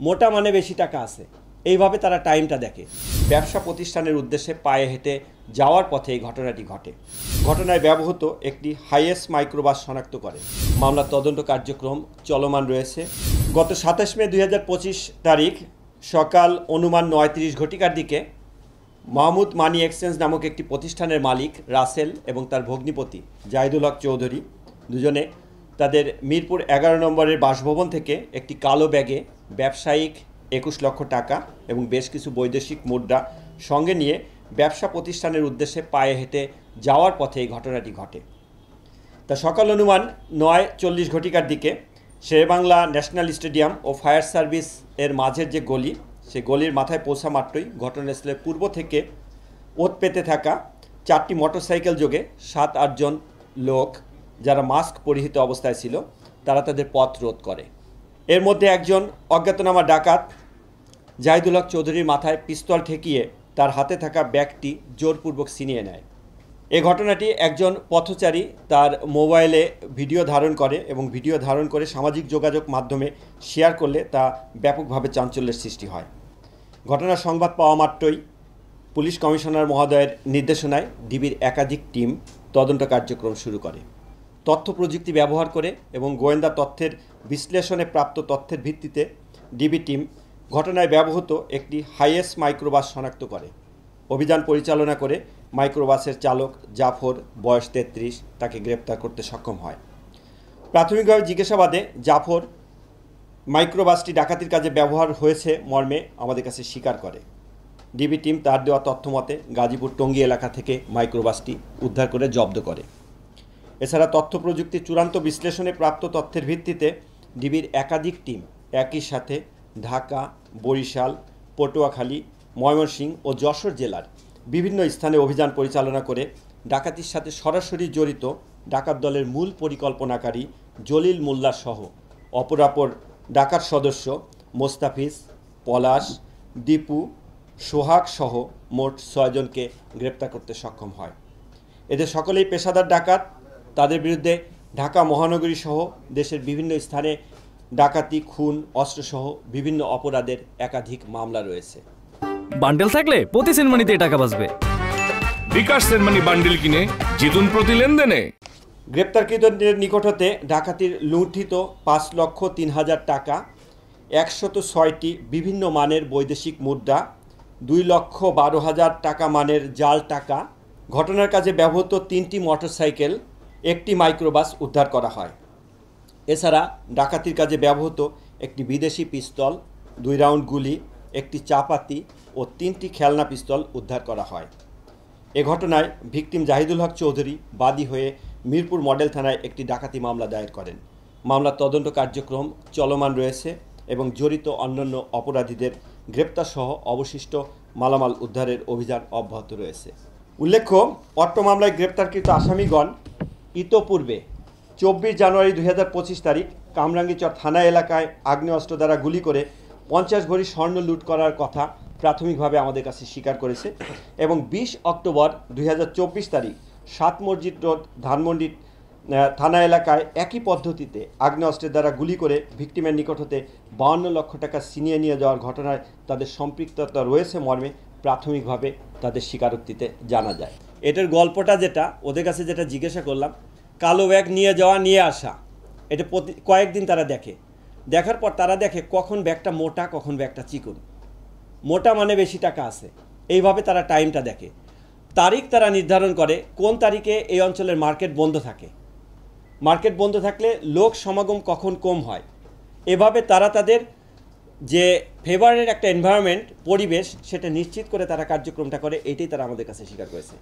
মোটা মানে বেশি টাকা আছে, এইভাবে তারা টাইমটা দেখে। ব্যবসা প্রতিষ্ঠানের উদ্দেশ্যে পায়ে হেঁটে যাওয়ার পথে এই ঘটনাটি ঘটে। ঘটনায় ব্যবহৃত একটি হাইয়েস মাইক্রোবাস শনাক্ত করে। মামলার তদন্ত কার্যক্রম চলমান রয়েছে। গত ২৭ মে ২০২৫ তারিখ সকাল অনুমান ৯:৩০ ঘটিকার দিকে মাহমুদ মানি এক্সচেঞ্জ নামক একটি প্রতিষ্ঠানের মালিক রাসেল এবং তার ভগ্নিপতি জাহিদুল হক চৌধুরী দুজনে তাদের মিরপুর ১১ নম্বরের বাসভবন থেকে একটি কালো ব্যাগে ব্যবসায়িক ২১ লক্ষ টাকা এবং বেশ কিছু বৈদেশিক মুদ্রা সঙ্গে নিয়ে ব্যবসা প্রতিষ্ঠানের উদ্দেশ্যে পায়ে হেঁটে যাওয়ার পথে এই ঘটনাটি ঘটে। তা সকাল অনুমান ৯:৪০ ঘটিকার দিকে শেরেবাংলা ন্যাশনাল স্টেডিয়াম ও ফায়ার সার্ভিস এর মাঝের যে গলি, সে গলির মাথায় পৌঁছা মাত্রই ঘটনাস্থলে পূর্ব থেকে ওত পেতে থাকা ৪টি মোটরসাইকেল যোগে ৭-৮ জন লোক যারা মাস্ক পরিহিত অবস্থায় ছিল তারা তাদের পথ রোধ করে। এর মধ্যে একজন অজ্ঞাতনামা ডাকাত জাহিদুল হক চৌধুরীর মাথায় পিস্তল ঠেকিয়ে তার হাতে থাকা ব্যাগটি জোরপূর্বক ছিনিয়ে নেয়। এ ঘটনাটি একজন পথচারী তার মোবাইলে ভিডিও ধারণ করে এবং ভিডিও ধারণ করে সামাজিক যোগাযোগ মাধ্যমে শেয়ার করলে তা ব্যাপকভাবে চাঞ্চল্যের সৃষ্টি হয়। ঘটনার সংবাদ পাওয়া মাত্রই পুলিশ কমিশনার মহোদয়ের নির্দেশনায় ডিবির একাধিক টিম তদন্ত কার্যক্রম শুরু করে। তথ্য প্রযুক্তি ব্যবহার করে এবং গোয়েন্দা তথ্যের বিশ্লেষণে প্রাপ্ত তথ্যের ভিত্তিতে ডিবি টিম ঘটনায় ব্যবহৃত একটি হাইয়েস মাইক্রোবাস শনাক্ত করে। অভিযান পরিচালনা করে মাইক্রোবাসের চালক জাফর, বয়স ৩৩, তাকে গ্রেপ্তার করতে সক্ষম হয়। প্রাথমিকভাবে জিজ্ঞাসাবাদে জাফর মাইক্রোবাসটি ডাকাতির কাজে ব্যবহার হয়েছে মর্মে আমাদের কাছে স্বীকার করে। ডিবি টিম তার দেওয়া তথ্য মতে গাজীপুর টঙ্গী এলাকা থেকে মাইক্রোবাসটি উদ্ধার করে জব্দ করে। এছাড়া তথ্য প্রযুক্তির চূড়ান্ত বিশ্লেষণে প্রাপ্ত তথ্যের ভিত্তিতে ডিবির একাধিক টিম একই সাথে ঢাকা, বরিশাল, পটুয়াখালী, ময়মনসিংহ ও যশোর জেলার বিভিন্ন স্থানে অভিযান পরিচালনা করে ডাকাতির সাথে সরাসরি জড়িত ডাকাত দলের মূল পরিকল্পনাকারী জলিল মোল্লা সহ অপরাপর ডাকাত সদস্য মোস্তাফিজ, পলাশ, দীপু, সোহাগ সহ মোট ৬ জনকে গ্রেপ্তার করতে সক্ষম হয়। এদের সকলেই পেশাদার ডাকাত। তাদের বিরুদ্ধে ঢাকা মহানগরী সহ দেশের বিভিন্ন স্থানে ডাকাতি, খুন, অস্ত্রসহ বিভিন্ন অপরাধের একাধিক মামলা রয়েছে। বান্ডেল থাকলে প্রতি সেনমানিতে টাকা বাঁচবে। বিকাশ সেনমানি বান্ডেল কিনে জিতুন প্রতি লেনদেনে। গ্রেপ্তারকৃতদের নিকট হতে ডাকাতির লুণ্ঠিত ৫,০৩,০০০ টাকা, ১০৬টি বিভিন্ন মানের বৈদেশিক মুদ্রা, ২,১২,০০০ টাকা মানের জাল টাকা, ঘটনার কাজে ব্যবহৃত ৩টি মোটরসাইকেল, একটি মাইক্রোবাস উদ্ধার করা হয়। এছাড়া ডাকাতির কাজে ব্যবহৃত একটি বিদেশি পিস্তল, ২ রাউন্ড গুলি, একটি চাপাতি ও ৩টি খেলনা পিস্তল উদ্ধার করা হয়। এ ঘটনায় ভিকটিম জাহিদুল হক চৌধুরী বাদী হয়ে মিরপুর মডেল থানায় একটি ডাকাতি মামলা দায়ের করেন। মামলার তদন্ত কার্যক্রম চলমান রয়েছে এবং জড়িত অন্যান্য অপরাধীদের গ্রেপ্তারসহ অবশিষ্ট মালামাল উদ্ধারের অভিযান অব্যাহত রয়েছে। উল্লেখ্য, অট্ট মামলায় গ্রেপ্তারকৃত আসামিগণ ইতোপূর্বে ২৪ জানুয়ারি ২০২৫ তারিখ কামরাঙ্গীচর থানা এলাকায় আগ্নেয়াস্ত্র দ্বারা গুলি করে ৫০ ভরি স্বর্ণ লুট করার কথা প্রাথমিকভাবে আমাদের কাছে স্বীকার করেছে এবং ২০ অক্টোবর ২০২৪ তারিখ ৭ মসজিদ রোড, ধানমন্ডি থানা এলাকায় একই পদ্ধতিতে আগ্নেয়াস্ত্রের দ্বারা গুলি করে ভিকটিমের নিকট হতে ৫২ লক্ষ টাকা ছিনিয়ে নিয়ে যাওয়ার ঘটনায় তাদের সম্পৃক্ততা রয়েছে মর্মে প্রাথমিকভাবে তাদের স্বীকারোক্তিতে জানা যায়। এটার গল্পটা যেটা ওদের কাছে যেটা জিজ্ঞাসা করলাম, কালো ব্যাগ নিয়ে যাওয়া, নিয়ে আসা, এটা কয়েকদিন তারা দেখে। দেখার পর তারা দেখে কখন ব্যাগটা মোটা, কখন ব্যাগটা চিকন। মোটা মানে বেশি টাকা আছে, এইভাবে তারা টাইমটা দেখে। তারিখ তারা নির্ধারণ করে কোন তারিখে এই অঞ্চলের মার্কেট বন্ধ থাকে। মার্কেট বন্ধ থাকলে লোক সমাগম কখন কম হয়, এভাবে তারা তাদের যে ফেভারের একটা এনভায়রনমেন্ট, পরিবেশ, সেটা নিশ্চিত করে তারা কার্যক্রমটা করে। এটাই তারা আমাদের কাছে স্বীকার করেছে।